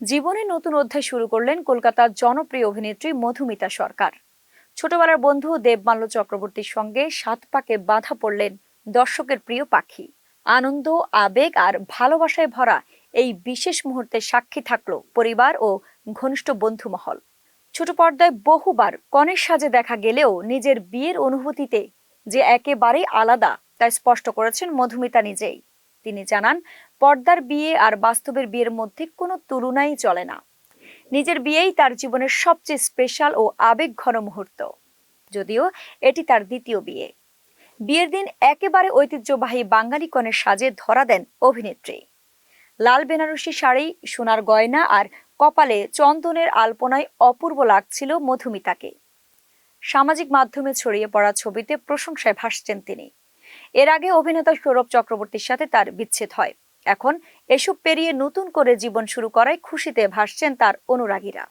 জীবনে নতুন অধ্যায় শুরু করলেন কলকাতার জনপ্রিয় অভিনেত্রী মধুমিতা সরকার। ছোটবেলার বন্ধু দেবমাল্য চক্রবর্তীর সঙ্গে সাত পাকে বাঁধা পড়লেন দর্শকের প্রিয় পাখি। আনন্দ, আবেগ আর ভালোবাসায় ভরা এই বিশেষ মুহূর্তের সাক্ষী থাকলো পরিবার ও ঘনিষ্ঠ বন্ধু মহল। ছোট পর্দায় বহুবার কনের সাজে দেখা গেলেও নিজের বিয়ের অনুভূতিতে যে একেবারেই আলাদা তা স্পষ্ট করেছেন মধুমিতা নিজেই। তিনি জানান, পর্দার বিয়ে আর বাস্তবের বিয়ের মধ্যে কোনো তুলনাই চলে না। নিজের বিয়েই তার জীবনের সবচেয়ে স্পেশাল ও আবেগঘন মুহূর্ত। যদিও এটি তার দ্বিতীয় বিয়ে। বিয়ের দিন একেবারে ঐতিহ্যবাহী বাঙালি কনের সাজে ধরা দেন অভিনেত্রী। লাল বেনারসি শাড়ি, সোনার গয়না আর কপালে চন্দনের আলপনায় অপূর্ব লাগছিল মধুমিতাকে। সামাজিক মাধ্যমে ছড়িয়ে পড়া ছবিতে প্রশংসায় ভাসছেন তিনি। এর আগে অভিনেতা সৌরভ চক্রবর্তীর সাথে তার বিচ্ছেদ হয়। এখন এসব পেরিয়ে নতুন করে জীবন শুরু করায় খুশিতে ভাসছেন তার অনুরাগীরা।